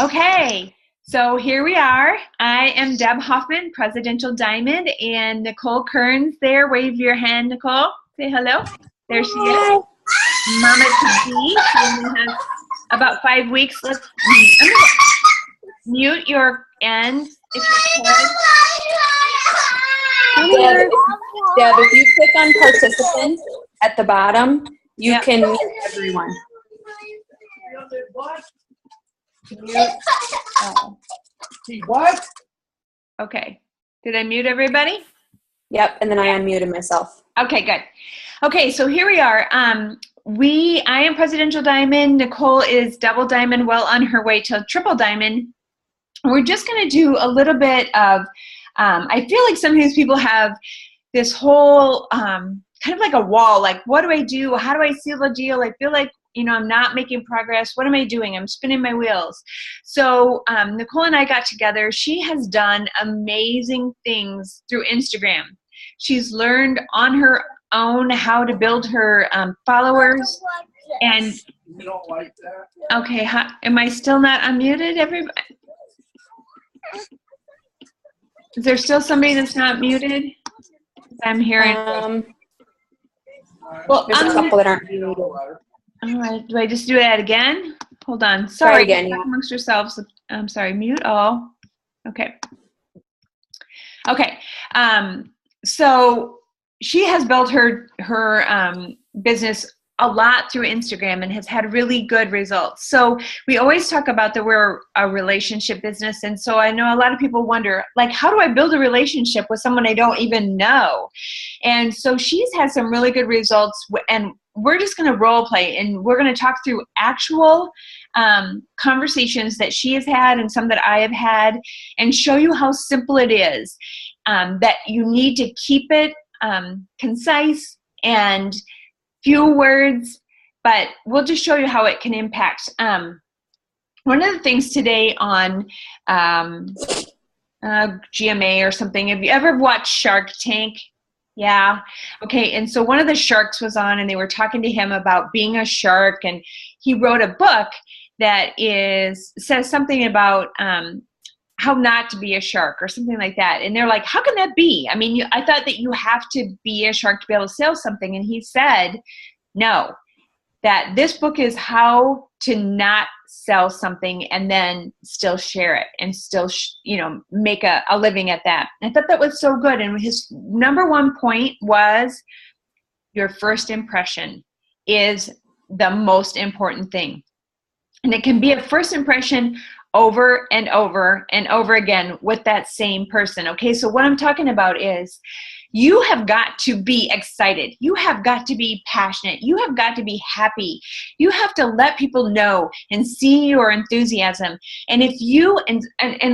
Okay, so here we are. I am Deb Hoffman, Presidential Diamond, and Nicole Kearns there. Wave your hand, Nicole. Say hello. There she is. Mama to be. She only has about 5 weeks. I'm gonna mute your end if you could. Deb, if you click on participants at the bottom, you can mute everyone. What? Okay. Did I mute everybody? Yep, and then I unmuted myself. Okay, good. Okay, so here we are. I am Presidential Diamond. Nicole is Double Diamond, well on her way to Triple Diamond. We're just going to do a little bit of, I feel like sometimes people have this whole kind of like a wall, like what do I do? How do I seal the deal? I feel like, I'm not making progress. What am I doing? I'm spinning my wheels. So Nicole and I got together. She has done amazing things through Instagram. She's learned on her own how to build her followers. And you don't like that? Okay, am I still not unmuted, everybody? Is there still somebody that's not muted? I'm hearing. Well, there's a couple that aren't muted. All right, do I just do that again? Hold on. Sorry. Try again. Talk amongst yourselves. I'm sorry. Mute all. Okay. Okay. So she has built her business a lot through Instagram and has had really good results. So we always talk about that we're a relationship business. And so I know a lot of people wonder, like, how do I build a relationship with someone I don't even know? And so she's had some really good results, and we're just going to role play, and we're going to talk through actual conversations that she has had and some that I have had, and show you how simple it is, that you need to keep it concise and few words, but we'll just show you how it can impact. One of the things today on GMA or something, have you ever watched Shark Tank? Yeah. Okay. And so one of the sharks was on, and they were talking to him about being a shark, and he wrote a book that says something about how not to be a shark or something like that. And they're like, how can that be? I mean, I thought that you have to be a shark to be able to sell something. And he said, no, that this book is how to not sell something and then still share it and still, make a living at that. I thought that was so good. And his number one point was your first impression is the most important thing. And it can be a first impression over and over and over again with that same person. Okay, so what I'm talking about is you have got to be excited. You have got to be passionate. You have got to be happy. You have to let people know and see your enthusiasm. And if you, and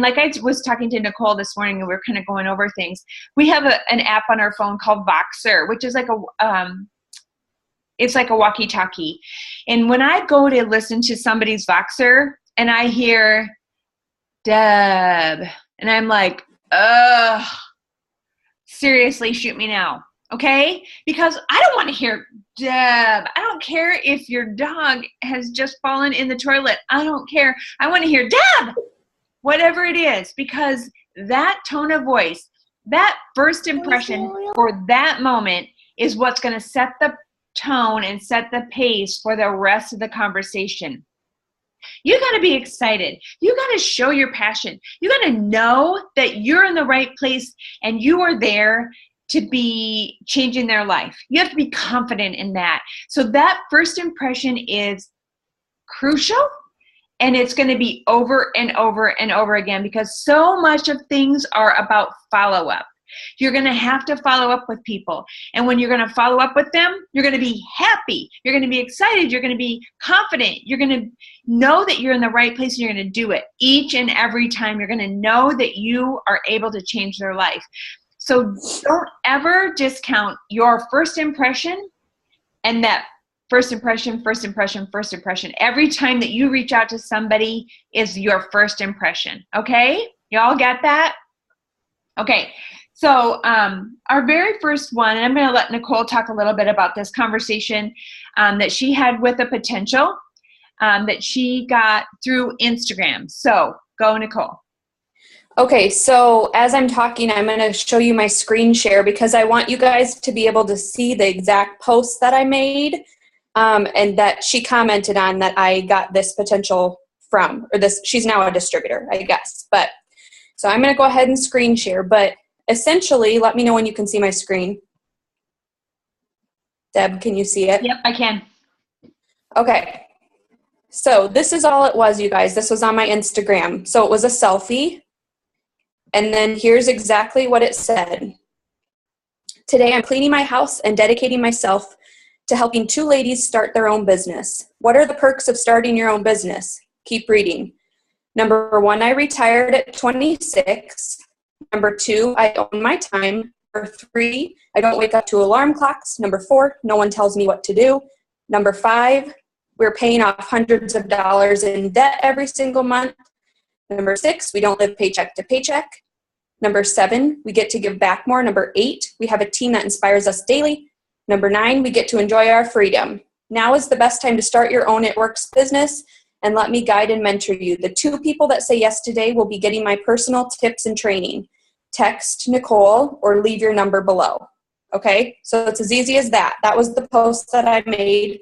like I was talking to Nicole this morning, and we are kind of going over things, we have an app on our phone called Voxer, which is like it's like a walkie-talkie. And when I go to listen to somebody's Voxer, and I hear Deb, and I'm like, ugh, seriously, shoot me now, okay? Because I don't want to hear Deb. I don't care if your dog has just fallen in the toilet. I don't care. I want to hear Deb, whatever it is, because that tone of voice, that first impression for that moment is what's going to set the tone and set the pace for the rest of the conversation. You got to be excited. You got to show your passion. You got to know that you're in the right place and you are there to be changing their life. You have to be confident in that. So that first impression is crucial, and it's going to be over and over and over again, because so much of things are about follow-up. You're going to have to follow up with people. And when you're going to follow up with them, you're going to be happy. You're going to be excited. You're going to be confident. You're going to know that you're in the right place, and you're going to do it each and every time. You're going to know that you are able to change their life. So don't ever discount your first impression, and that first impression. Every time that you reach out to somebody is your first impression. Okay? You all get that? Okay. So our very first one, and I'm going to let Nicole talk a little bit about this conversation that she had with a potential. that she got through Instagram. So go, Nicole. Okay, so as I'm talking, I'm going to show you my screen share because I want you guys to be able to see the exact post that I made and that she commented on that I got this potential from, or this, she's now a distributor, I guess. But so I'm going to go ahead and screen share, but essentially, let me know when you can see my screen. Deb, can you see it? Yep, I can. Okay. So this is all it was, you guys. This was on my Instagram. So it was a selfie. And then here's exactly what it said. Today I'm cleaning my house and dedicating myself to helping 2 ladies start their own business. What are the perks of starting your own business? Keep reading. Number 1, I retired at 26. Number 2, I own my time. Number 3, I don't wake up to alarm clocks. Number 4, no one tells me what to do. Number 5, we're paying off hundreds of dollars in debt every single month. Number 6, we don't live paycheck to paycheck. Number 7, we get to give back more. Number 8, we have a team that inspires us daily. Number 9, we get to enjoy our freedom. Now is the best time to start your own It Works business, and let me guide and mentor you. The 2 people that say yes today will be getting my personal tips and training. Text Nicole or leave your number below. Okay, so it's as easy as that. That was the post that I made.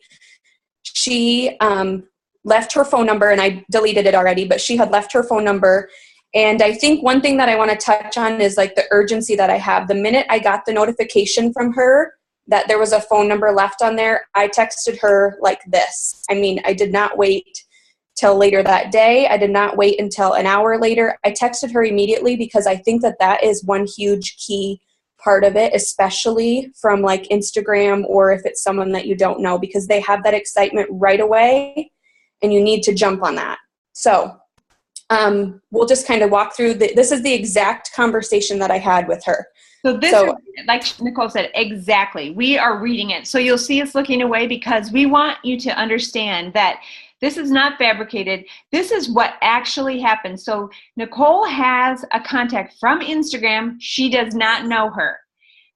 She left her phone number, and I deleted it already, but she had left her phone number. And I think one thing that I want to touch on is like the urgency that I have. The minute I got the notification from her that there was a phone number left on there, I texted her like this. I mean, I did not wait till later that day. I did not wait until an hour later. I texted her immediately because I think that that is one huge key part of it, especially from like Instagram or if it's someone that you don't know, because they have that excitement right away and you need to jump on that. So we'll just kind of walk through. This is the exact conversation that I had with her. So this is, like Nicole said, exactly. We are reading it. So you'll see us looking away because we want you to understand that this is not fabricated. This is what actually happened. So Nicole has a contact from Instagram. She does not know her.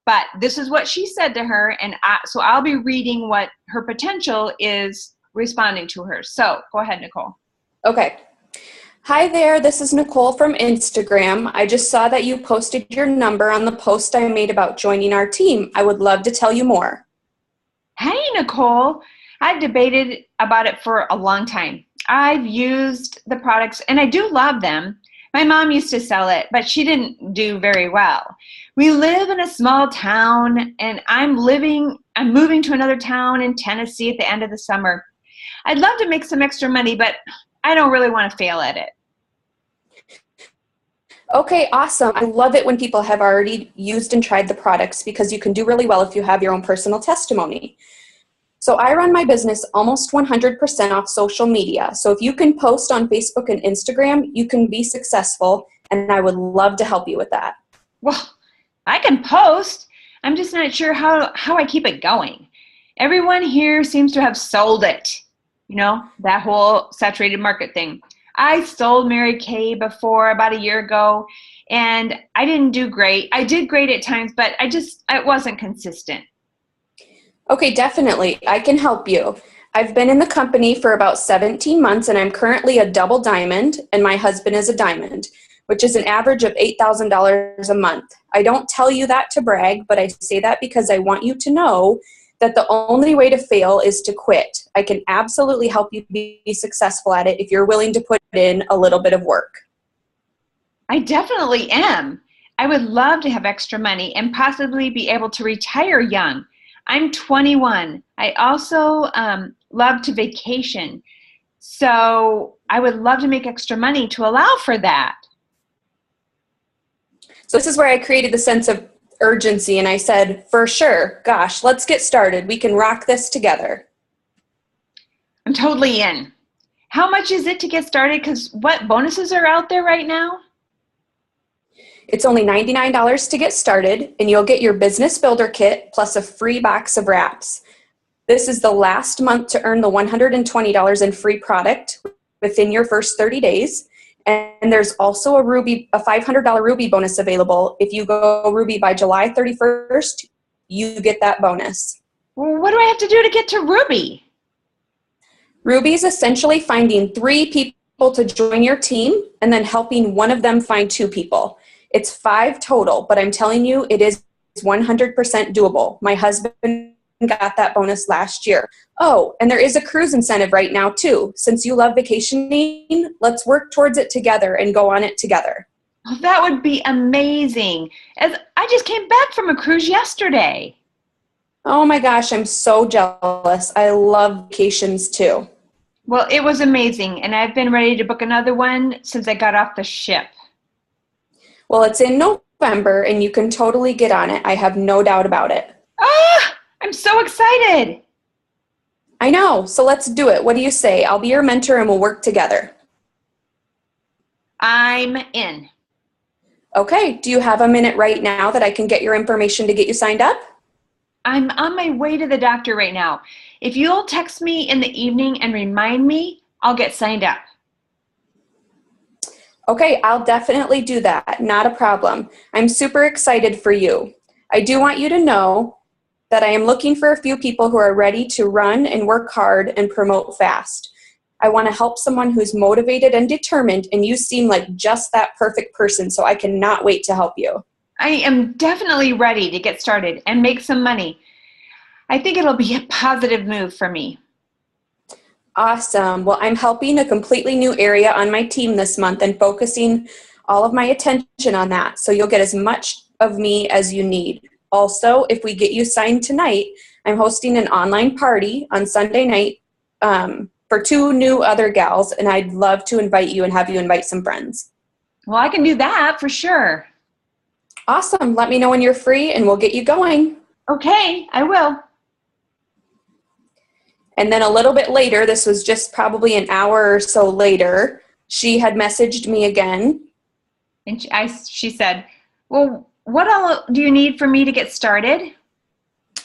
But this is what she said to her. And so I'll be reading what her potential is responding to her. So go ahead, Nicole. Okay. Hi there, this is Nicole from Instagram. I just saw that you posted your number on the post I made about joining our team. I would love to tell you more. Hey, Nicole. I've debated about it for a long time. I've used the products and I do love them. My mom used to sell it, but she didn't do very well. We live in a small town and I'm moving to another town in Tennessee at the end of the summer. I'd love to make some extra money, but I don't really want to fail at it. Okay, awesome. I love it when people have already used and tried the products because you can do really well if you have your own personal testimony. So I run my business almost 100% off social media. So if you can post on Facebook and Instagram, you can be successful, and I would love to help you with that. Well, I can post. I'm just not sure how I keep it going. Everyone here seems to have sold it. You know, that whole saturated market thing. I sold Mary Kay before about a year ago, and I didn't do great. I did great at times, but it wasn't consistent. Okay, definitely. I can help you. I've been in the company for about 17 months, and I'm currently a double diamond, and my husband is a diamond, which is an average of $8,000 a month. I don't tell you that to brag, but I say that because I want you to know that the only way to fail is to quit. I can absolutely help you be successful at it if you're willing to put in a little bit of work. I definitely am. I would love to have extra money and possibly be able to retire young. I'm 21. I also love to vacation. So I would love to make extra money to allow for that. So this is where I created the sense of urgency, and I said, for sure, gosh, let's get started. We can rock this together. I'm totally in. How much is it to get started? Because what bonuses are out there right now? It's only $99 to get started, and you'll get your business builder kit plus a free box of wraps. This is the last month to earn the $120 in free product within your first 30 days. And there's also a $500 Ruby bonus available. If you go Ruby by July 31st, you get that bonus. Well, what do I have to do to get to Ruby? Ruby's essentially finding 3 people to join your team and then helping one of them find 2 people. It's 5 total, but I'm telling you, it is 100% doable. My husband got that bonus last year. Oh, and there is a cruise incentive right now too. Since you love vacationing, let's work towards it together and go on it together. Oh, that would be amazing. As I just came back from a cruise yesterday. Oh my gosh, I'm so jealous. I love vacations too. Well, it was amazing, and I've been ready to book another one since I got off the ship. Well, it's in November, and you can totally get on it. I have no doubt about it. Ah, I'm so excited. I know, so let's do it. What do you say? I'll be your mentor, and we'll work together. I'm in. Okay, do you have a minute right now that I can get your information to get you signed up? I'm on my way to the doctor right now. If you'll text me in the evening and remind me, I'll get signed up. Okay, I'll definitely do that. Not a problem. I'm super excited for you. I do want you to know that I am looking for a few people who are ready to run and work hard and promote fast. I want to help someone who's motivated and determined, and you seem like just that perfect person, so I cannot wait to help you. I am definitely ready to get started and make some money. I think it'll be a positive move for me. Awesome. Well, I'm helping a completely new area on my team this month and focusing all of my attention on that. So you'll get as much of me as you need. Also, if we get you signed tonight, I'm hosting an online party on Sunday night for 2 new other gals, and I'd love to invite you and have you invite some friends. Well, I can do that for sure. Awesome. Let me know when you're free and we'll get you going. Okay, I will. And then a little bit later, this was just probably an hour or so later, she had messaged me again. And she said, well, what all do you need for me to get started?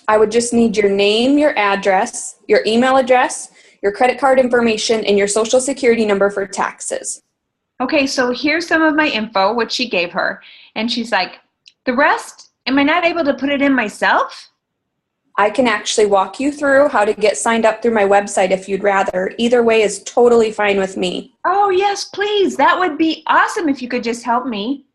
I would just need your name, your address, your email address, your credit card information, and your social security number for taxes. Okay, so here's some of my info, which she gave her. And she's like, the rest, am I not able to put it in myself? I can actually walk you through how to get signed up through my website if you'd rather. Either way is totally fine with me. Oh, yes, please. That would be awesome if you could just help me.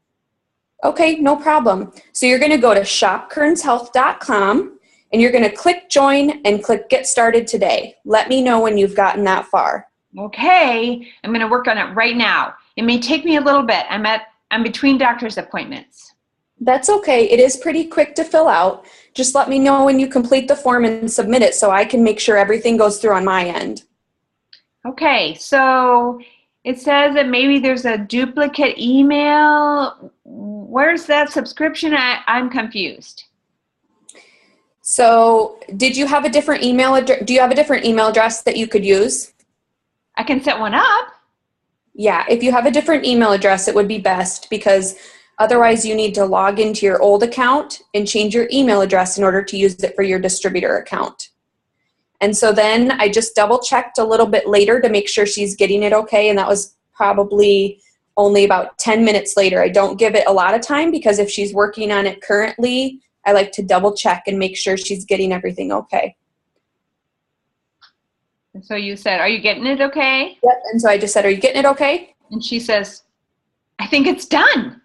Okay, no problem. So you're going to go to shopkernshealth.com and you're going to click join and click get started today. Let me know when you've gotten that far. Okay, I'm going to work on it right now. It may take me a little bit. I'm between doctor's appointments. That's okay. It is pretty quick to fill out. Just let me know when you complete the form and submit it so I can make sure everything goes through on my end. Okay, so it says that maybe there's a duplicate email. Where's that subscription? I'm confused. So did you have a different email address? Do you have a different email address that you could use? I can set one up. Yeah, if you have a different email address, it would be best because otherwise you need to log into your old account and change your email address in order to use it for your distributor account. And so then I just double checked a little bit later to make sure she's getting it okay, and that was probably only about 10 minutes later. I don't give it a lot of time because if she's working on it currently, I like to double check and make sure she's getting everything okay. And so you said, are you getting it okay? Yep, and so I just said, are you getting it okay? And she says, I think it's done.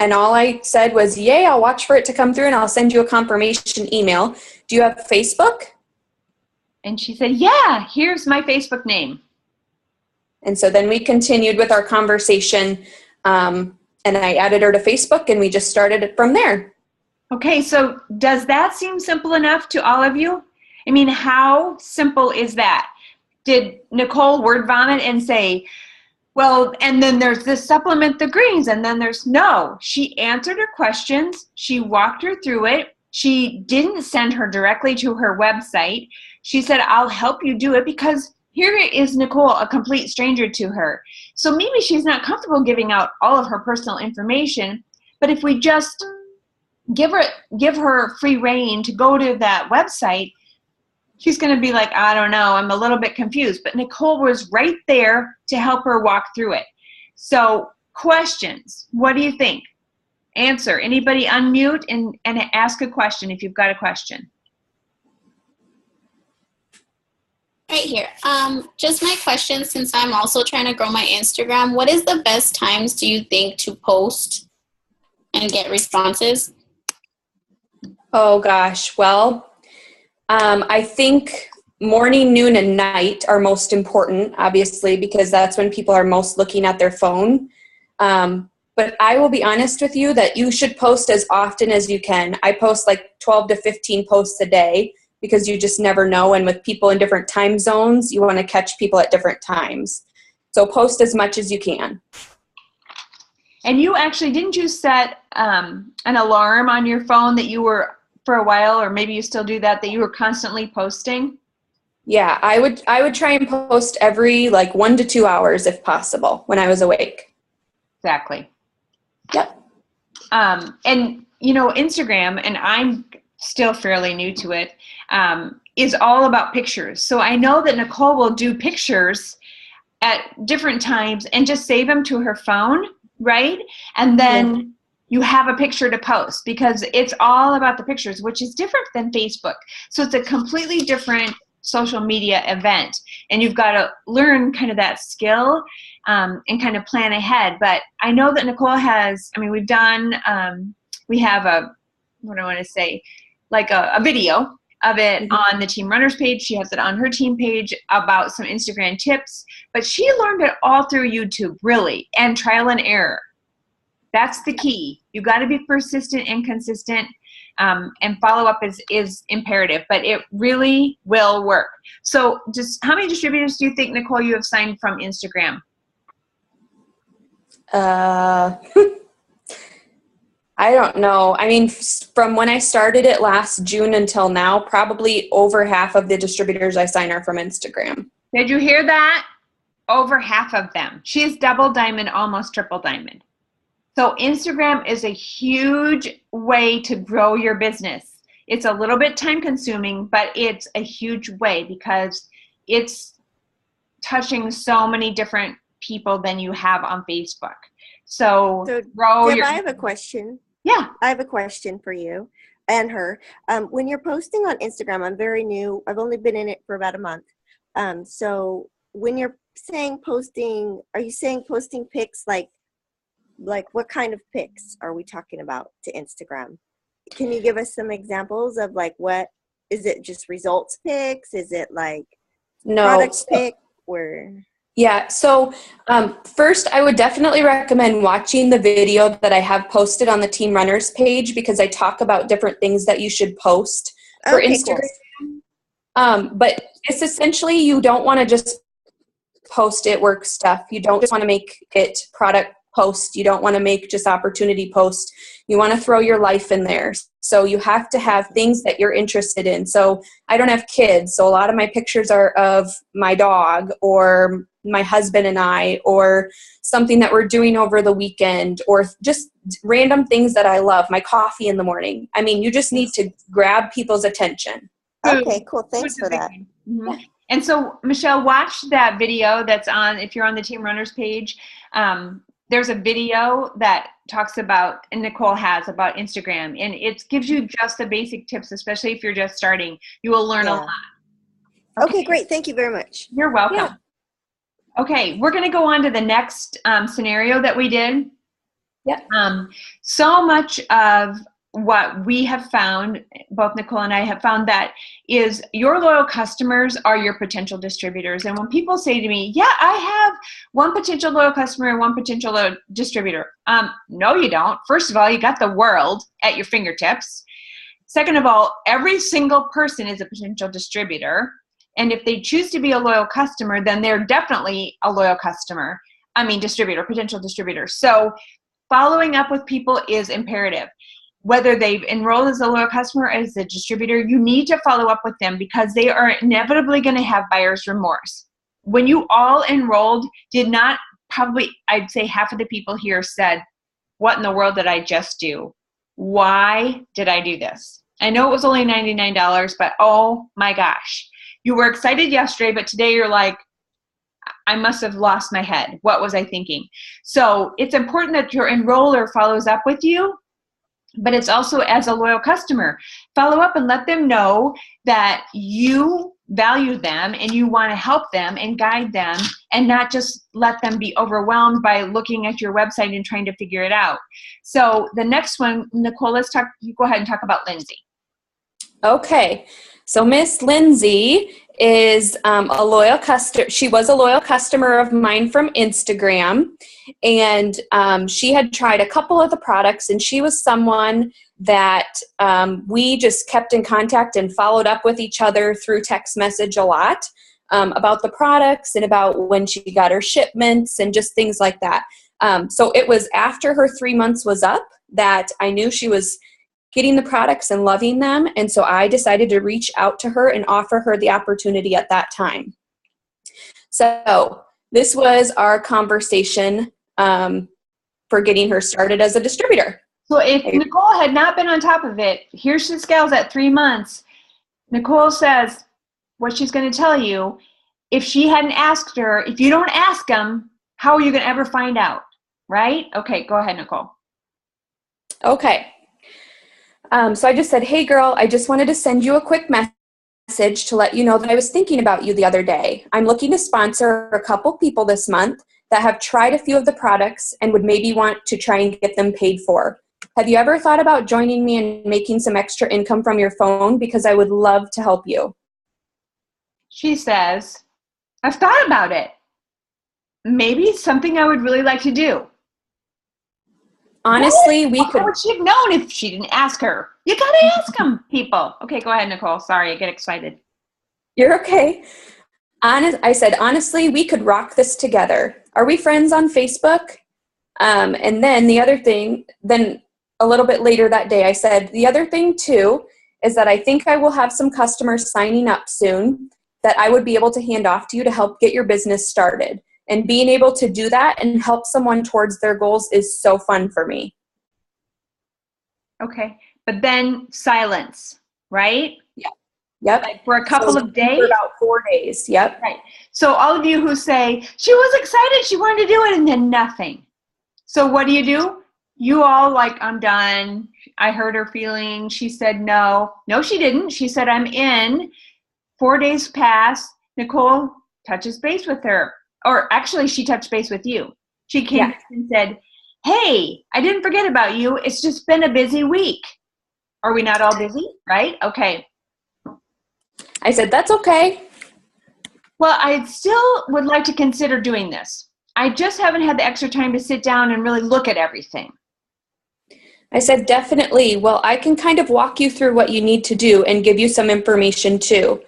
And all I said was, yay, I'll watch for it to come through and I'll send you a confirmation email. Do you have Facebook? And she said, yeah, here's my Facebook name. And so then we continued with our conversation, and I added her to Facebook, and we just started it from there. Okay, so does that seem simple enough to all of you? I mean, how simple is that? Did Nicole word vomit and say, well, and then there's this supplement the greens, and then there's no. She answered her questions. She walked her through it. She didn't send her directly to her website. She said, I'll help you do it because here is Nicole, a complete stranger to her. So maybe she's not comfortable giving out all of her personal information, but if we just give her free reign to go to that website, she's going to be like, I don't know, I'm a little bit confused. But Nicole was right there to help her walk through it. So questions, what do you think? Answer. Anybody unmute and ask a question if you've got a question. Right here. Just my question, since I'm also trying to grow my Instagram, what is the best times do you think to post and get responses? Oh gosh, well, I think morning, noon, and night are most important, obviously, because that's when people are most looking at their phone. But I will be honest with you that you should post as often as you can. I post like 12 to 15 posts a day because you just never know. And with people in different time zones, you want to catch people at different times. So post as much as you can. And you actually, didn't you set an alarm on your phone that you were, for a while, or maybe you still do that you were constantly posting? Yeah, I would try and post every like 1 to 2 hours if possible when I was awake. Exactly. Yep. And you know, Instagram, and I'm still fairly new to it, is all about pictures. So I know that Nicole will do pictures at different times and just save them to her phone, right? And then you have a picture to post because it's all about the pictures, which is different than Facebook. So it's a completely different social media event, and you've got to learn kind of that skill and kind of plan ahead. But I know that Nicole has, I mean, we've done, we have a, what do I want to say, like a video of it on the Team Runners page. She has it on her team page about some Instagram tips, but she learned it all through YouTube, really, and trial and error. That's the key. You got to be persistent and consistent, and follow up is imperative, but it really will work. So just how many distributors do you think, Nicole, you have signed from Instagram? I don't know. I mean, from when I started it last June until now, probably over half of the distributors I sign are from Instagram. Did you hear that? Over half of them. She is double diamond, almost triple diamond. So Instagram is a huge way to grow your business. It's a little bit time consuming, but it's a huge way because it's touching so many different people than you have on Facebook. So grow Deb, I have a question. Yeah. I have a question for you and her. When you're posting on Instagram, I'm very new. I've only been in it for about a month. So when you're saying posting, are you saying posting pics like what kind of pics are we talking about to Instagram? Can you give us some examples of like what is it? Just results pics? Is it like product pic or? Yeah, so first I would definitely recommend watching the video that I have posted on the Team Runners page because I talk about different things that you should post for Instagram. Cool. But it's essentially you don't want to just post it work stuff. You don't just want to make it product post. You don't want to make just opportunity post. You want to throw your life in there. So you have to have things that you're interested in. So I don't have kids, so a lot of my pictures are of my dog or my husband and I, or something that we're doing over the weekend, or just random things that I love, my coffee in the morning. I mean, you just need to grab people's attention. Okay, cool. Thanks for that. Mm-hmm. And so, Michelle, watch that video that's on, if you're on the Team Runners page, there's a video that talks about, and Nicole has, about Instagram, and it gives you just the basic tips, especially if you're just starting. You will learn a lot. Okay, great. Thank you very much. You're welcome. Yeah. Okay, we're going to go on to the next scenario that we did. Yep. So much of what we have found, both Nicole and I have found, that is your loyal customers are your potential distributors. And when people say to me, yeah, I have one potential loyal customer and one potential loyal distributor. No, you don't. First of all, you got the world at your fingertips. Second of all, every single person is a potential distributor. And if they choose to be a loyal customer, then they're definitely a loyal customer. I mean, distributor, potential distributor. So following up with people is imperative. Whether they've enrolled as a loyal customer or as a distributor, you need to follow up with them because they are inevitably going to have buyer's remorse. When you all enrolled, did not probably, I'd say half of the people here said, what in the world did I just do? Why did I do this? I know it was only $99, but oh my gosh. You were excited yesterday, but today you're like, I must have lost my head. What was I thinking? So it's important that your enroller follows up with you, but it's also as a loyal customer. Follow up and let them know that you value them and you want to help them and guide them and not just let them be overwhelmed by looking at your website and trying to figure it out. So the next one, Nicole, you go ahead and talk about Lindsay. Okay. So Miss Lindsay is a loyal customer. She was a loyal customer of mine from Instagram, and she had tried a couple of the products, and she was someone that we just kept in contact and followed up with each other through text message a lot about the products and about when she got her shipments and just things like that. So it was after her 3 months was up that I knew she was getting the products and loving them. And so I decided to reach out to her and offer her the opportunity at that time. So this was our conversation for getting her started as a distributor. So if Nicole had not been on top of it, here she scales at 3 months. Nicole says what she's going to tell you. If she hadn't asked her, if you don't ask them, how are you going to ever find out? Right? Okay, go ahead, Nicole. Okay. So I just said, hey girl, I just wanted to send you a quick message to let you know that I was thinking about you the other day. I'm looking to sponsor a couple people this month that have tried a few of the products and would maybe want to try and get them paid for. Have you ever thought about joining me and making some extra income from your phone? Because I would love to help you. She says, I've thought about it. Maybe it's something I would really like to do. Honestly, we could. How would she have known if she didn't ask her? You gotta ask them, people. Okay, go ahead, Nicole. Sorry, I get excited. You're okay. I said, honestly, we could rock this together. Are we friends on Facebook? And then the other thing, then a little bit later that day, I said, the other thing too is that I think I will have some customers signing up soon that I would be able to hand off to you to help get your business started. And being able to do that and help someone towards their goals is so fun for me. Okay, but then silence, right? Yeah. Yep. Like for a couple of days? For about 4 days, yep. Right. So all of you who say, she was excited, she wanted to do it, and then nothing. So what do? You all like, I'm done. I hurt her feelings. She said no. No, she didn't. She said, I'm in. 4 days pass. Nicole touches base with her. Or actually, she touched base with you. She came and said, hey, I didn't forget about you. It's just been a busy week. Are we not all busy? Right? Okay. I said, that's okay. Well, I still would like to consider doing this. I just haven't had the extra time to sit down and really look at everything. I said, definitely. Well, I can kind of walk you through what you need to do and give you some information too.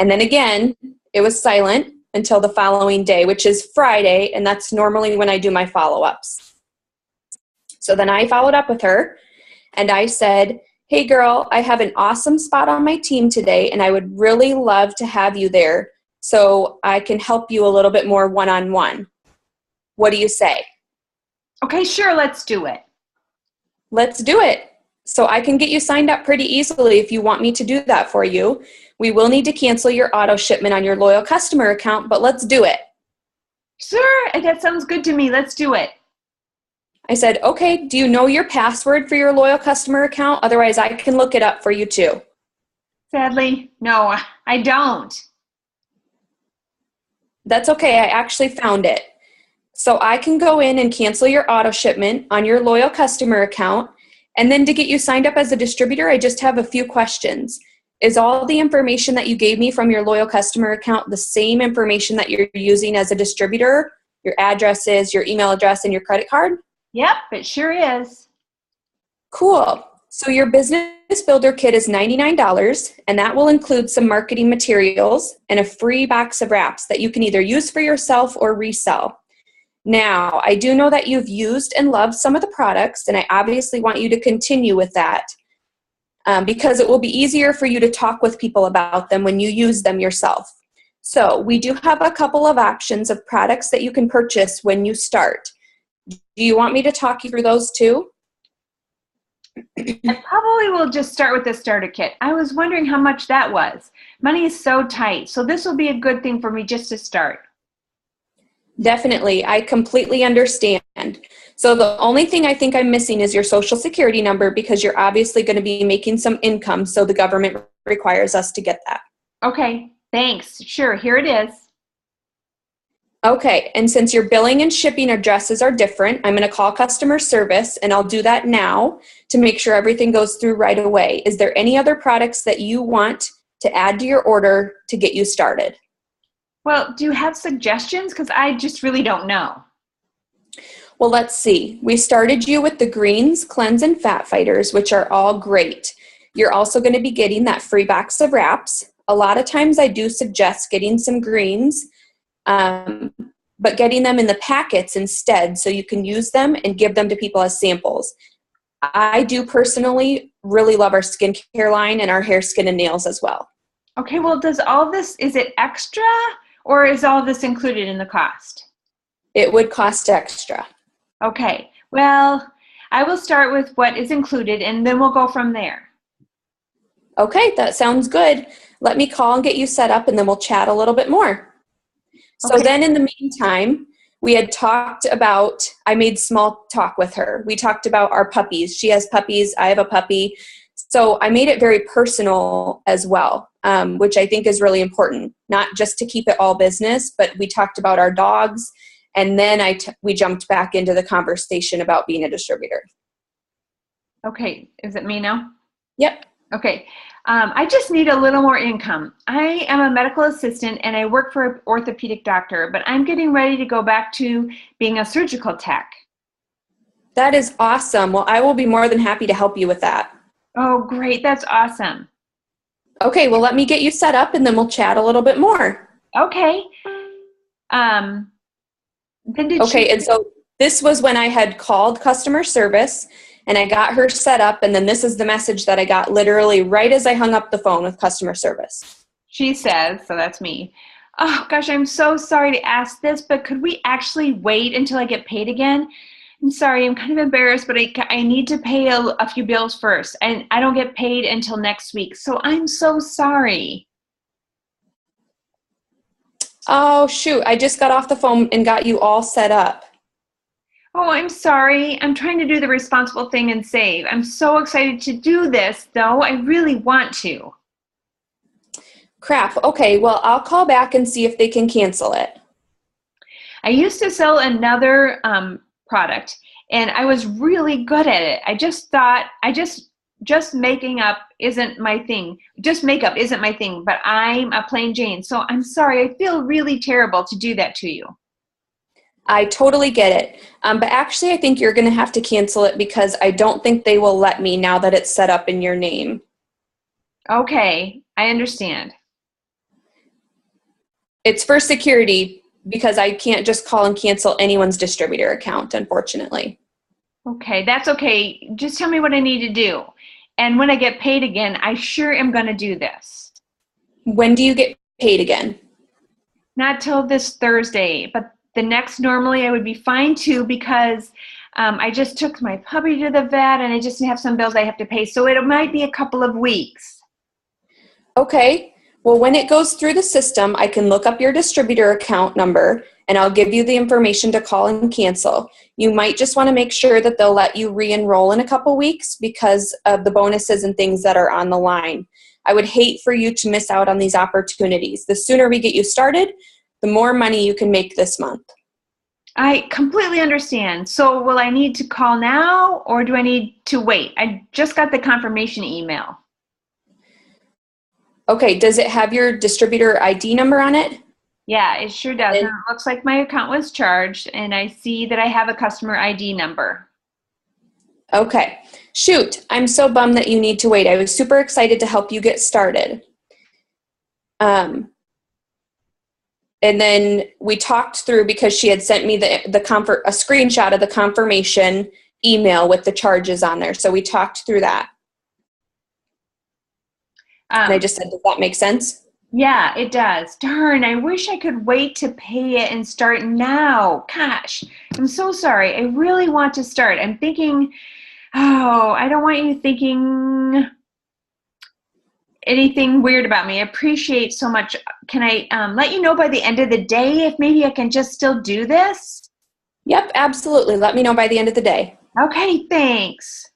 And then again, it was silent until the following day, which is Friday, and that's normally when I do my follow-ups. So then I followed up with her, and I said, hey girl, I have an awesome spot on my team today, and I would really love to have you there so I can help you a little bit more one-on-one. What do you say? Okay, sure, let's do it. Let's do it. So I can get you signed up pretty easily if you want me to do that for you. We will need to cancel your auto shipment on your loyal customer account, but let's do it. Sure, that sounds good to me. Let's do it. I said, okay, do you know your password for your loyal customer account? Otherwise, I can look it up for you too. Sadly, no, I don't. That's okay. I actually found it. So I can go in and cancel your auto shipment on your loyal customer account. And then to get you signed up as a distributor, I just have a few questions. Is all the information that you gave me from your loyal customer account the same information that you're using as a distributor? Your addresses, your email address, and your credit card? Yep, it sure is. Cool. So your business builder kit is $99, and that will include some marketing materials and a free box of wraps that you can either use for yourself or resell. Now, I do know that you've used and loved some of the products, and I obviously want you to continue with that because it will be easier for you to talk with people about them when you use them yourself. So we do have a couple of options of products that you can purchase when you start. Do you want me to talk you through those too? I probably will just start with the starter kit. I was wondering how much that was. Money is so tight, so this will be a good thing for me just to start. Definitely. I completely understand. So the only thing I think I'm missing is your social security number because you're obviously going to be making some income, so the government requires us to get that. Okay. Thanks. Sure, here it is. Okay, and since your billing and shipping addresses are different, I'm going to call customer service, and I'll do that now to make sure everything goes through right away. Is there any other products that you want to add to your order to get you started? Well, do you have suggestions? Because I just really don't know. Well, let's see. We started you with the Greens, Cleanse, and Fat Fighters, which are all great. You're also going to be getting that free box of wraps. A lot of times I do suggest getting some greens, but getting them in the packets instead so you can use them and give them to people as samples. I do personally really love our skincare line and our hair, skin, and nails as well. Okay, well, does all this, is it extra or is all this included in the cost? It would cost extra. Okay, well, I will start with what is included and then we'll go from there. Okay, that sounds good. Let me call and get you set up and then we'll chat a little bit more. So Okay. then in the meantime, we had talked about, I made small talk with her. We talked about our puppies. She has puppies, I have a puppy. So I made it very personal as well, which I think is really important, not just to keep it all business, but we talked about our dogs. And then we jumped back into the conversation about being a distributor. Okay, is it me now? Yep. Okay, I just need a little more income. I am a medical assistant and I work for an orthopedic doctor, but I'm getting ready to go back to being a surgical tech. That is awesome. Well, I will be more than happy to help you with that. Oh, great, that's awesome. Okay, well, let me get you set up and then we'll chat a little bit more. Okay. Then did Okay, she, and so this was when I had called customer service and I got her set up, and then this is the message that I got literally right as I hung up the phone with customer service. she says, so that's me. Oh gosh, I'm so sorry to ask this, but could we actually wait until I get paid again? I'm sorry, I'm kind of embarrassed, but I need to pay a few bills first, and I don't get paid until next week, so I'm so sorry. Oh, shoot, I just got off the phone and got you all set up. Oh, I'm sorry. I'm trying to do the responsible thing and save. I'm so excited to do this, though. I really want to. Crap, okay, well, I'll call back and see if they can cancel it. I used to sell another product, and I was really good at it. I just thought, just making up isn't my thing. Just makeup isn't my thing, but I'm a plain Jane. So I'm sorry. I feel really terrible to do that to you. I totally get it. But actually, I think you're going to have to cancel it because I don't think they will let me now that it's set up in your name. Okay, I understand. It's for security because I can't just call and cancel anyone's distributor account, unfortunately. Okay, that's okay. Just tell me what I need to do. And when I get paid again, I sure am going to do this. When do you get paid again? Not till this Thursday, but the next normally I would be fine too because I just took my puppy to the vet and I just have some bills I have to pay. So it might be a couple of weeks. Okay. Well, when it goes through the system, I can look up your distributor account number and I'll give you the information to call and cancel. You might just want to make sure that they'll let you re-enroll in a couple weeks because of the bonuses and things that are on the line. I would hate for you to miss out on these opportunities. The sooner we get you started, the more money you can make this month. I completely understand. So will I need to call now or do I need to wait? I just got the confirmation email. Okay, does it have your distributor ID number on it? Yeah, it sure does. And it looks like my account was charged and I see that I have a customer ID number. Okay. Shoot, I'm so bummed that you need to wait. I was super excited to help you get started. And then we talked through because she had sent me a screenshot of the confirmation email with the charges on there. So we talked through that. And I just said, does that make sense? Yeah, it does. Darn, I wish I could wait to pay it and start now. Gosh, I'm so sorry. I really want to start. I'm thinking, oh, I don't want you thinking anything weird about me. I appreciate so much. Can I let you know by the end of the day if maybe I can just still do this? Yep, absolutely. Let me know by the end of the day. Okay, thanks.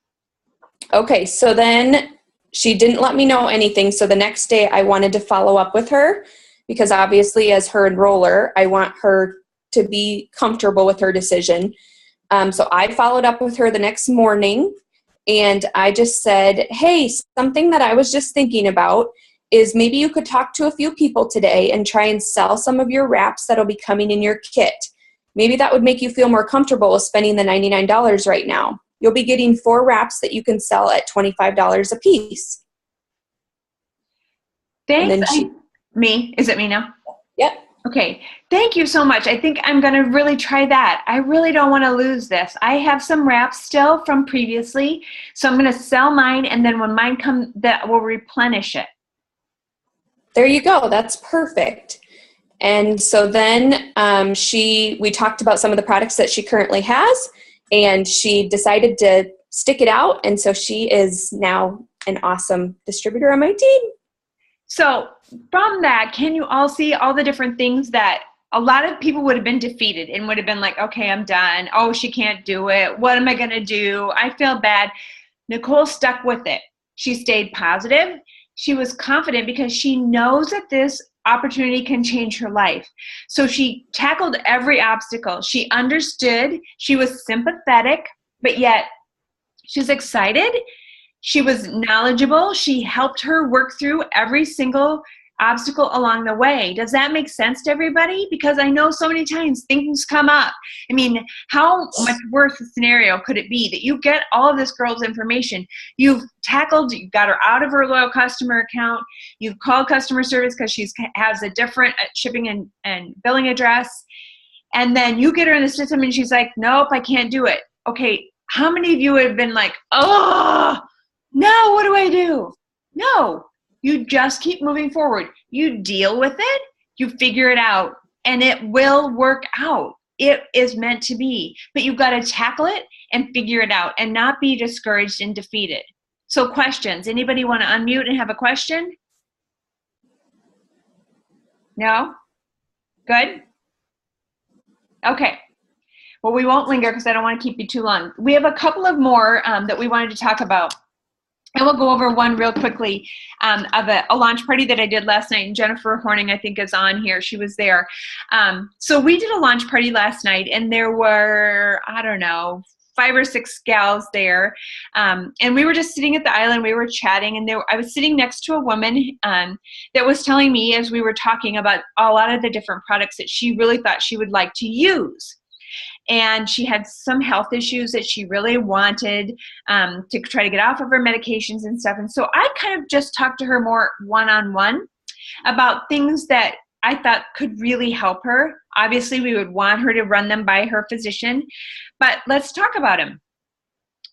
Okay, so then she didn't let me know anything. So the next day I wanted to follow up with her because obviously as her enroller, I want her to be comfortable with her decision. So I followed up with her the next morning, and I just said, hey, something that I was just thinking about is maybe you could talk to a few people today and try and sell some of your wraps that'll be coming in your kit. Maybe that would make you feel more comfortable with spending the $99 right now. You'll be getting 4 wraps that you can sell at $25 a piece. Thanks. Me? Is it me now? Yep. Okay. Thank you so much. I think I'm going to really try that. I really don't want to lose this. I have some wraps still from previously, so I'm going to sell mine, and then when mine come, that will replenish it. There you go. That's perfect. And so then we talked about some of the products that she currently has, and she decided to stick it out. And so she is now an awesome distributor on my team. So from that, can you all see all the different things that a lot of people would have been defeated and would have been like, okay, I'm done. Oh, she can't do it. What am I going to do? I feel bad. Nicole stuck with it. She stayed positive. She was confident because she knows that this opportunity can change her life. So she tackled every obstacle. She understood. She was sympathetic, but yet she was excited. She was knowledgeable. She helped her work through every single obstacle along the way. Does that make sense to everybody? Because I know so many times things come up. I mean, how much worse a scenario could it be that you get all of this girl's information? You got her out of her loyal customer account. You've called customer service because she has a different shipping and billing address. And then you get her in the system and she's like, nope, I can't do it. Okay, how many of you have been like, oh, no, what do I do? No, you just keep moving forward. You deal with it, you figure it out, and it will work out. It is meant to be. But you've got to tackle it and figure it out and not be discouraged and defeated. So questions. Anybody want to unmute and have a question? No? Good? Okay. Well, we won't linger because I don't want to keep you too long. We have a couple of more that we wanted to talk about. And we'll go over one real quickly of a launch party that I did last night. And Jennifer Horning, I think, is on here. She was there. So we did a launch party last night, and there were, 5 or 6 gals there. And we were just sitting at the island. We were chatting, and I was sitting next to a woman that was telling me, as we were talking about a lot of the different products that she really thought she would like to use. And she had some health issues that she really wanted to try to get off of her medications and stuff. And so I kind of just talked to her more one-on-one about things that I thought could really help her. Obviously, we would want her to run them by her physician, but let's talk about them.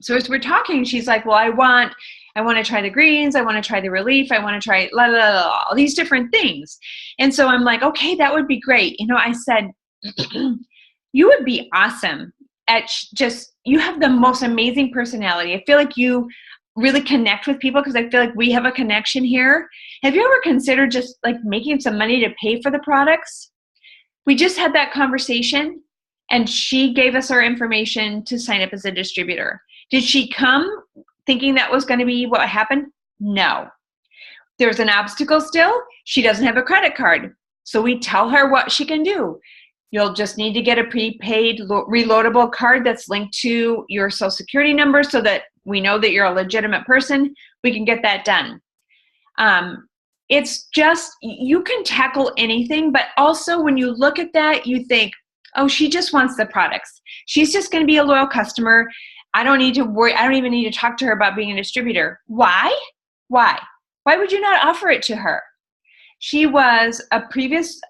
So as we're talking, she's like, well, I want to try the greens. I want to try the relief. I want to try all these different things. And so I'm like, okay, that would be great. I said, you would be awesome at you have the most amazing personality. I feel like you really connect with people because I feel like we have a connection here. Have you ever considered just like making some money to pay for the products? We just had that conversation, and she gave us our information to sign up as a distributor. Did she come thinking that was going to be what happened? No. There's an obstacle still. She doesn't have a credit card. So we tell her what she can do. You'll just need to get a prepaid reloadable card that's linked to your social security number so that we know that you're a legitimate person. We can get that done. It's just, you can tackle anything, but also when you look at that, you think, oh, she just wants the products. She's just going to be a loyal customer. I don't need to worry. I don't even need to talk to her about being a distributor. Why? Why would you not offer it to her? She was a previous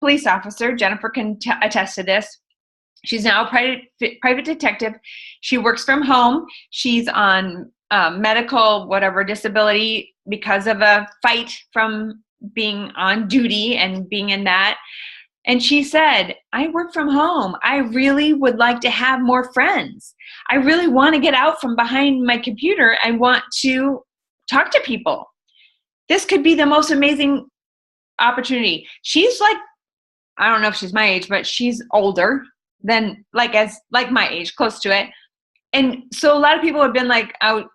police officer. Jennifer can attest to this. She's now a private detective. She works from home. She's on medical, disability because of a fight from being on duty and being in that. And she said, I work from home. I really would like to have more friends. I really want to get out from behind my computer. I want to talk to people. This could be the most amazing opportunity. She's like, I don't know if she's my age, but she's older than like my age, close to it. And so a lot of people have been like, oh,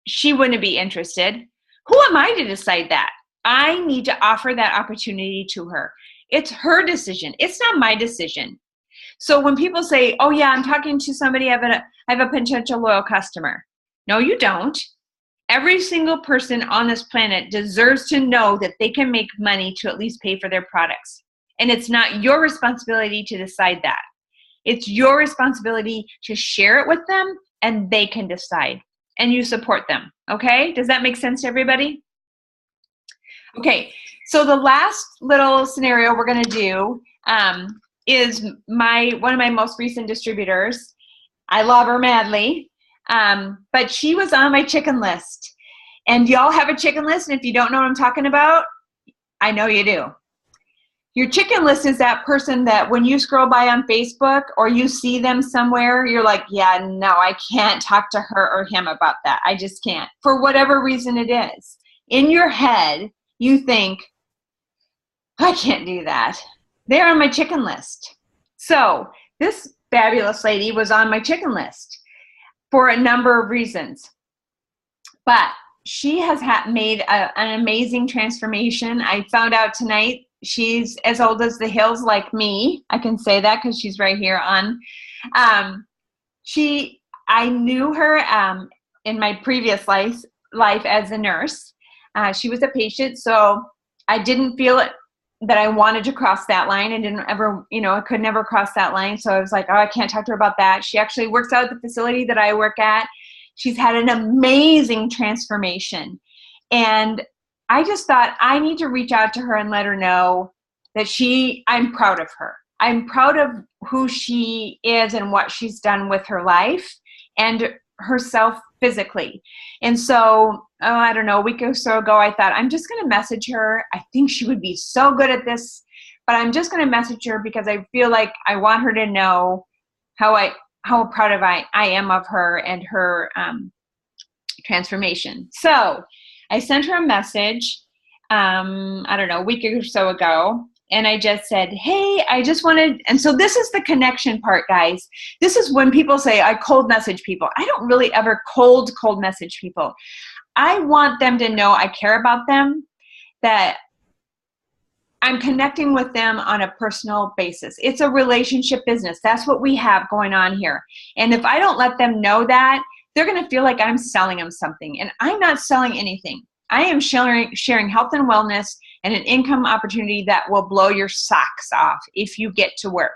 she wouldn't be interested. Who am I to decide that? I need to offer that opportunity to her. It's her decision. It's not my decision. So when people say, oh yeah, I'm talking to somebody, I have a potential loyal customer. No, you don't. Every single person on this planet deserves to know that they can make money to at least pay for their products. And it's not your responsibility to decide that. It's your responsibility to share it with them, and they can decide. And you support them. Okay? Does that make sense to everybody? Okay. So the last little scenario we're going to do is one of my most recent distributors. I love her madly. But she was on my chicken list. And y'all have a chicken list, and if you don't know what I'm talking about, I know you do. Your chicken list is that person that when you scroll by on Facebook or you see them somewhere, you're like, yeah, no, I can't talk to her or him about that. I just can't. For whatever reason it is. In your head, you think, I can't do that. They're on my chicken list. So this fabulous lady was on my chicken list for a number of reasons. But she has made an amazing transformation. I found out tonight she's as old as the hills like me. I can say that because she's right here on. I knew her in my previous life as a nurse. She was a patient, so I didn't feel it that I wanted to cross that line. I didn't ever, I could never cross that line. So I was like, oh, I can't talk to her about that. She actually works out at the facility that I work at. She's had an amazing transformation. And I just thought I need to reach out to her and let her know that I'm proud of her. I'm proud of who she is and what she's done with her life and herself physically. And so, I don't know, a week or so ago, I thought, I'm just going to message her. I think she would be so good at this, but I'm just going to message her because I feel like I want her to know how proud I am of her and her transformation. So I sent her a message, I don't know, a week or so ago. And I just said, hey, I just wanted, and so this is the connection part, guys. This is when people say, I cold message people. I don't really ever cold message people. I want them to know I care about them, that I'm connecting with them on a personal basis. It's a relationship business. That's what we have going on here. And if I don't let them know that, they're going to feel like I'm selling them something. And I'm not selling anything. I am sharing health and wellness and an income opportunity that will blow your socks off if you get to work.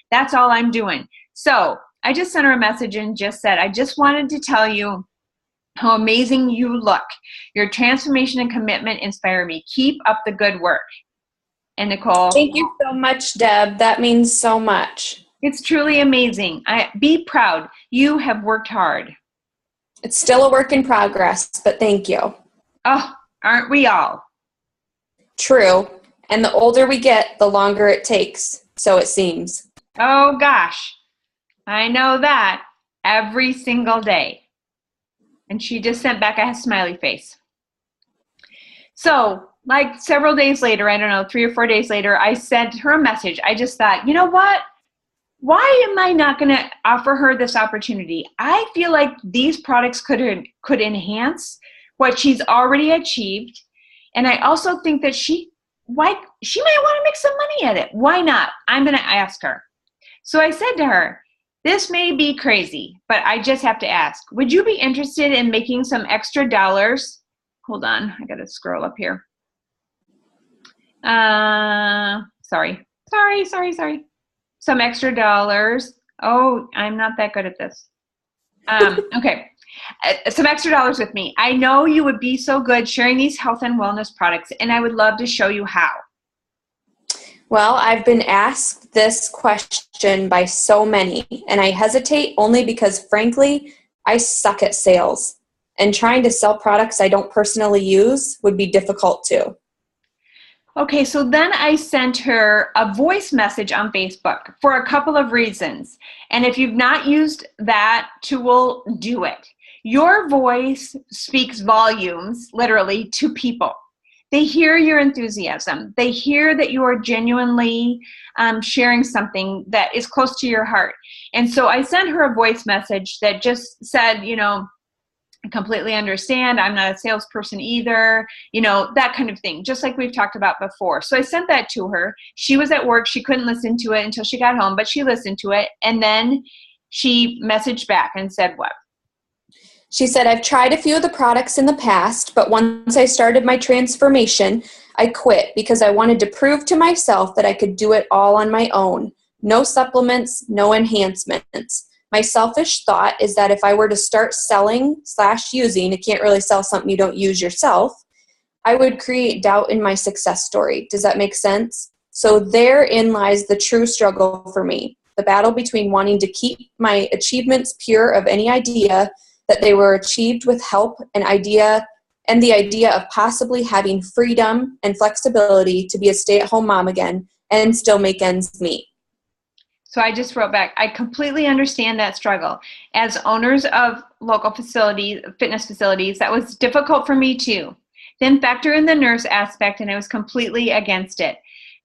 That's all I'm doing. So I just sent her a message and just said, I just wanted to tell you how amazing you look. Your transformation and commitment inspire me. Keep up the good work. And Nicole. Thank you so much, Deb. That means so much. It's truly amazing. Be proud. You have worked hard. It's still a work in progress, but thank you. Oh, aren't we all? True. And the older we get, the longer it takes. So it seems. Oh, gosh. I know that every single day. And she just sent back a smiley face. So, like several days later, I don't know, 3 or 4 days later, I sent her a message. I just thought, you know what? Why am I not going to offer her this opportunity? I feel like these products could enhance what she's already achieved. And I also think that she might want to make some money at it. Why not? I'm going to ask her. So I said to her, this may be crazy, but I just have to ask, would you be interested in making some extra dollars? Hold on, I got to scroll up here. Sorry. Some extra dollars. Oh, I'm not that good at this. Okay. Some extra dollars with me. I know you would be so good sharing these health and wellness products, and I would love to show you how. Well, I've been asked this question by so many, and I hesitate only because, frankly, I suck at sales, and trying to sell products I don't personally use would be difficult too. Okay, so then I sent her a voice message on Facebook for a couple of reasons. And if you've not used that tool, do it. Your voice speaks volumes, literally, to people. They hear your enthusiasm. They hear that you are genuinely sharing something that is close to your heart. And so I sent her a voice message that just said, I completely understand. I'm not a salesperson either, that kind of thing, just like we've talked about before. So I sent that to her. She was at work. She couldn't listen to it until she got home, but she listened to it. And then she messaged back and said what? She said, I've tried a few of the products in the past, but once I started my transformation, I quit because I wanted to prove to myself that I could do it all on my own. No supplements, no enhancements. My selfish thought is that if I were to start selling/using, you can't really sell something you don't use yourself, I would create doubt in my success story. Does that make sense? So therein lies the true struggle for me. The battle between wanting to keep my achievements pure of any idea that they were achieved with help and the idea of possibly having freedom and flexibility to be a stay-at-home mom again and still make ends meet. So I just wrote back, I completely understand that struggle. As owners of local facilities, fitness facilities, that was difficult for me too. Then factor in the nurse aspect, and I was completely against it.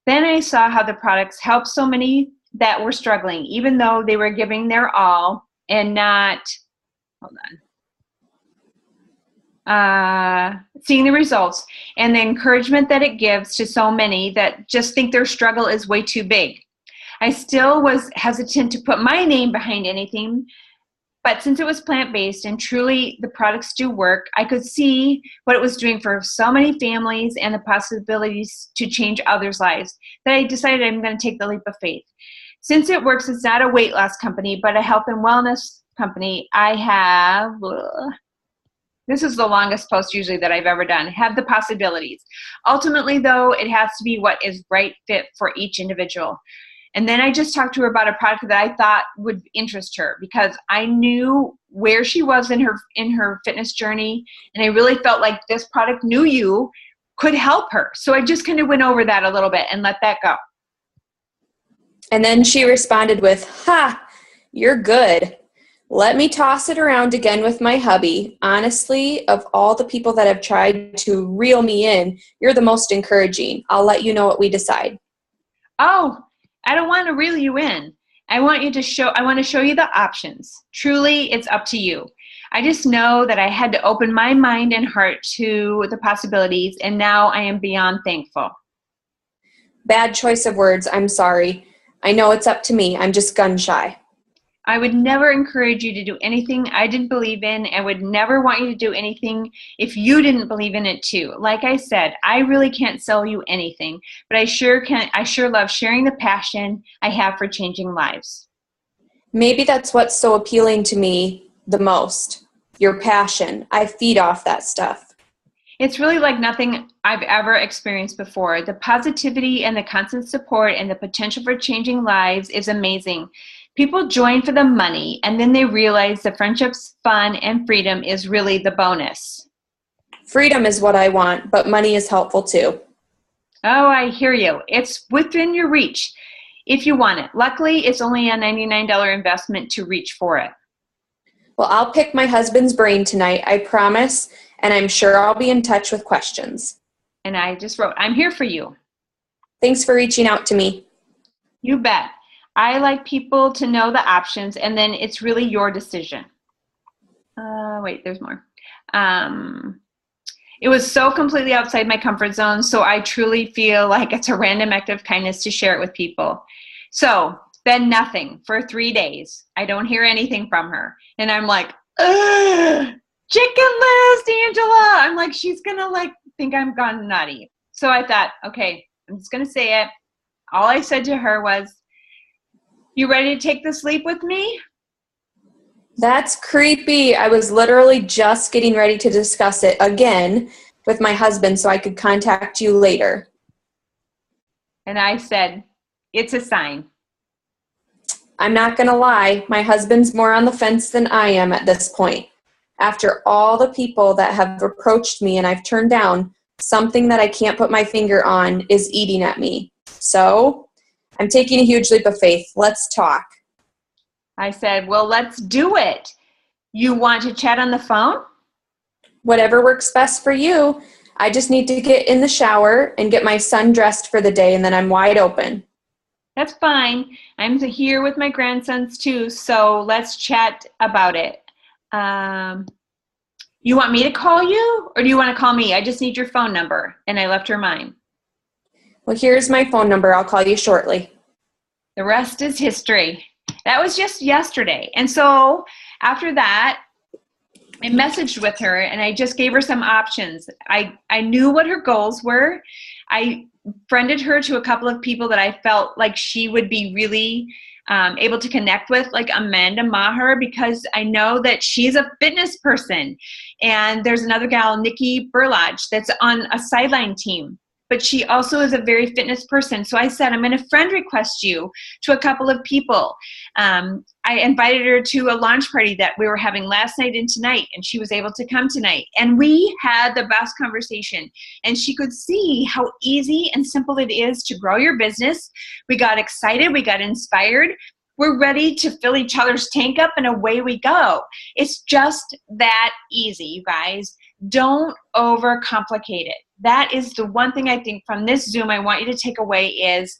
Then I saw how the products helped so many that were struggling, even though they were giving their all and not, seeing the results and the encouragement that it gives to so many that just think their struggle is way too big. I still was hesitant to put my name behind anything, but since it was plant-based and truly the products do work, I could see what it was doing for so many families and the possibilities to change others' lives that I decided I'm going to take the leap of faith. Since it works, it's not a weight loss company, but a health and wellness company. I have, this is the longest post usually that I've ever done, have the possibilities. Ultimately, though, it has to be what is right fit for each individual. And then I just talked to her about a product that I thought would interest her because I knew where she was in her fitness journey, and I really felt like this product New You could help her. So I just kind of went over that a little bit and let that go. And then she responded with, "Ha, you're good. Let me toss it around again with my hubby. Honestly, of all the people that have tried to reel me in, you're the most encouraging. I'll let you know what we decide." Oh, I don't want to reel you in. I want to show you the options. Truly, it's up to you. I just know that I had to open my mind and heart to the possibilities, and now I am beyond thankful. Bad choice of words. I'm sorry. I know it's up to me. I'm just gun shy. I would never encourage you to do anything I didn't believe in. I would never want you to do anything if you didn't believe in it too. Like I said, I really can't sell you anything, but I sure love sharing the passion I have for changing lives. Maybe that's what's so appealing to me the most. Your passion. I feed off that stuff. It's really like nothing I've ever experienced before. The positivity and the constant support and the potential for changing lives is amazing. People join for the money, and then they realize the friendships, fun, and freedom is really the bonus. Freedom is what I want, but money is helpful too. Oh, I hear you. It's within your reach if you want it. Luckily, it's only a $99 investment to reach for it. Well, I'll pick my husband's brain tonight, I promise, and I'm sure I'll be in touch with questions. And I just wrote, I'm here for you. Thanks for reaching out to me. You bet. I like people to know the options, and then it's really your decision. Wait, there's more. It was so completely outside my comfort zone, so I truly feel like it's a random act of kindness to share it with people. So then nothing for 3 days. I don't hear anything from her. And I'm like, ugh, chicken list, Angela. I'm like, she's going to think I'm gone nutty. So I thought, okay, I'm just going to say it. All I said to her was, you ready to take this leap with me? That's creepy. I was literally just getting ready to discuss it again with my husband so I could contact you later. And I said, it's a sign. I'm not going to lie. My husband's more on the fence than I am at this point. After all the people that have approached me and I've turned down, something that I can't put my finger on is eating at me. So I'm taking a huge leap of faith. Let's talk. I said, well, let's do it. You want to chat on the phone? Whatever works best for you. I just need to get in the shower and get my son dressed for the day, and then I'm wide open. That's fine. I'm here with my grandsons too, so let's chat about it. You want me to call you or do you want to call me? I just need your phone number. And I left her mine. Well, here's my phone number. I'll call you shortly. The rest is history. That was just yesterday. And so after that, I messaged with her and I just gave her some options. I knew what her goals were. I friended her to a couple of people that I felt like she would be really able to connect with, like Amanda Maher, because I know that she's a fitness person. And there's another gal, Nikki Burlage, that's on a sideline team, but she also is a very fitness person. So I said, I'm going to friend request you to a couple of people. I invited her to a launch party that we were having last night and tonight, and she was able to come tonight. And we had the best conversation, and she could see how easy and simple it is to grow your business. We got excited. We got inspired. We're ready to fill each other's tank up, and away we go. It's just that easy, you guys. Don't overcomplicate it. That is the one thing I think from this Zoom I want you to take away is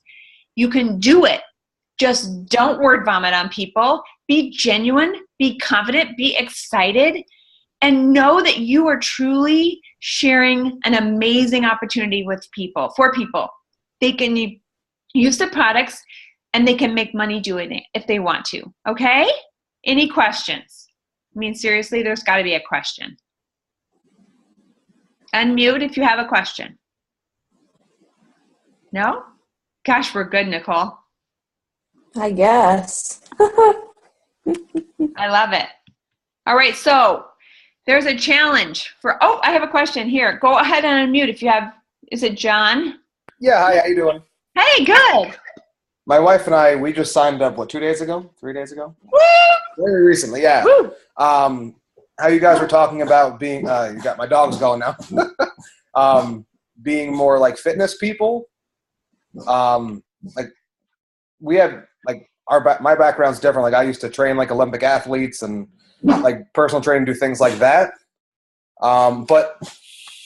you can do it. Just don't word vomit on people. Be genuine, be confident, be excited, and know that you are truly sharing an amazing opportunity with people, for people. They can use the products and they can make money doing it if they want to. Okay? Any questions? I mean, seriously, there's got to be a question. Unmute if you have a question. No? Gosh, we're good, Nicole. I guess. I love it. All right, so there's a challenge for, oh, I have a question here. Go ahead and unmute if you have, is it John? Yeah, hi, how you doing? Hey, good. My wife and I, we just signed up, 2 days ago? 3 days ago? Woo! Very recently, yeah. Woo! How you guys were talking about being, you got my dogs going now, being more like fitness people. Like we have, like my background's different. Like I used to train like Olympic athletes and like personal training, do things like that. But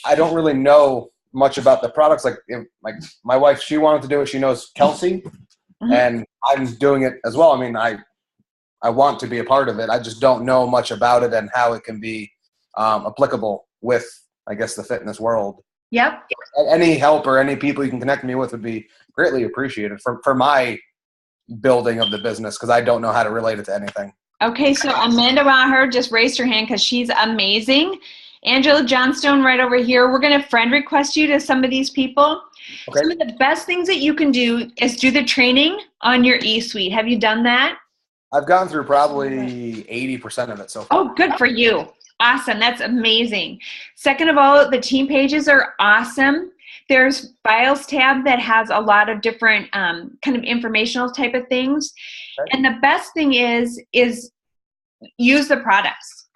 I don't really know much about the products. Like my wife, she wanted to do it. She knows Kelsey, and I'm doing it as well. I mean, I want to be a part of it. I just don't know much about it and how it can be applicable with, I guess, the fitness world. Yep. Any help or any people you can connect me with would be greatly appreciated for my building of the business, because I don't know how to relate it to anything. Okay, so Amanda Maher just raised her hand because she's amazing. Angela Johnstone right over here. We're going to friend request you to some of these people. Okay. Some of the best things that you can do is do the training on your eSuite. Have you done that? I've gone through probably 80% of it so far. Oh, good for you. Awesome. That's amazing. Second of all, the team pages are awesome. There's files tab that has a lot of different kind of informational type of things. Okay. And the best thing is use the products.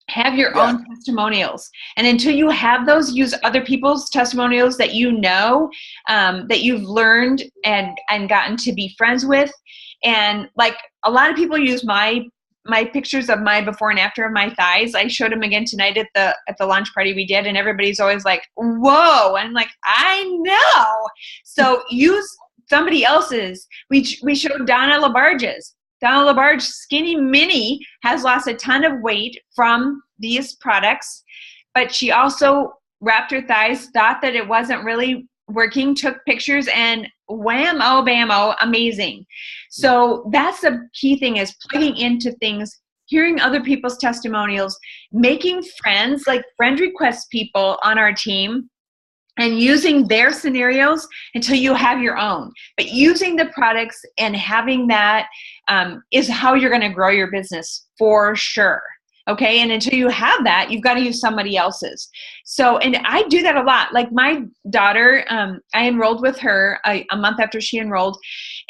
Have your own testimonials. And until you have those, use other people's testimonials that you know, that you've learned and gotten to be friends with. And like a lot of people use my pictures of my before and after of my thighs. I showed them again tonight at the launch party we did, and everybody's always like, whoa. And I'm like, I know. So use somebody else's. We showed Donna LaBarge's. Donna LaBarge, Skinny Mini, has lost a ton of weight from these products, but she also wrapped her thighs, thought that it wasn't really working, took pictures, and wham-o, bam-o, amazing. So that's the key thing, is plugging into things, hearing other people's testimonials, making friends, like friend request people on our team, and using their scenarios until you have your own. But using the products and having that is how you're going to grow your business for sure. Okay, and until you have that, you've got to use somebody else's. So, and I do that a lot. Like my daughter, I enrolled with her a month after she enrolled,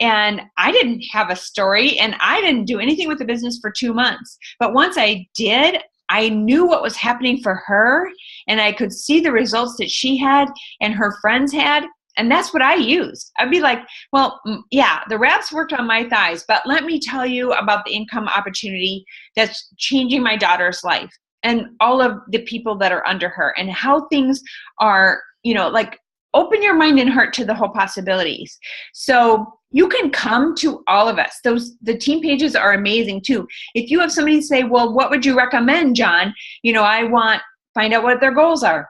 and I didn't have a story, and I didn't do anything with the business for 2 months. But once I did, I knew what was happening for her, and I could see the results that she had and her friends had. And that's what I used. I'd be like, well, yeah, the wraps worked on my thighs, but let me tell you about the income opportunity that's changing my daughter's life and all of the people that are under her, and how things are, like open your mind and heart to the whole possibilities. So you can come to all of us. The team pages are amazing too. If you have somebody say, well, what would you recommend, John? Find out what their goals are.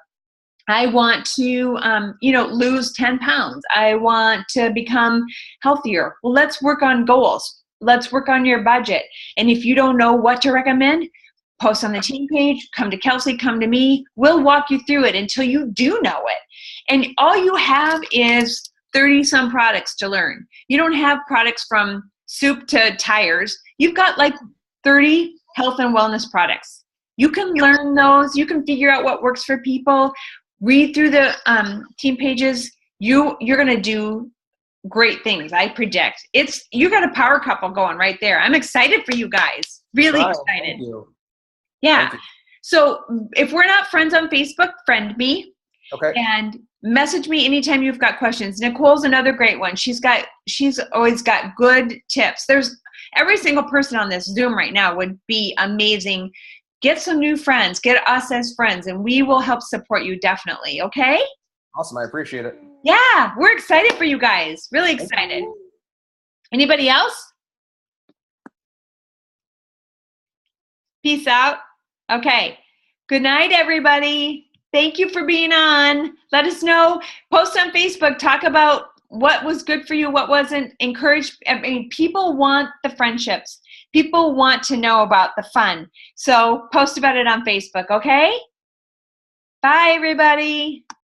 I want to, lose 10 pounds. I want to become healthier. Well, let's work on goals. Let's work on your budget. And if you don't know what to recommend, post on the team page, come to Kelsey, come to me. We'll walk you through it until you do know it. And all you have is 30 some products to learn. You don't have products from soup to tires. You've got like 30 health and wellness products. You can learn those. You can figure out what works for people. Read through the team pages. You're going to do great things, I predict. You got a power couple going right there. I'm excited for you guys. Really excited. Thank you. Yeah. Thank you. So if we're not friends on Facebook, friend me. Okay. And message me anytime you've got questions. Nicole's another great one. She's always got good tips. There's every single person on this Zoom right now would be amazing. Get some new friends, get us as friends, and we will help support you definitely. Okay? Awesome. I appreciate it. Yeah, we're excited for you guys. Really excited. Anybody else? Peace out. Okay. Good night, everybody. Thank you for being on. Let us know. Post on Facebook. Talk about what was good for you, what wasn't. People want the friendships. People want to know about the fun. So post about it on Facebook, okay? Bye, everybody.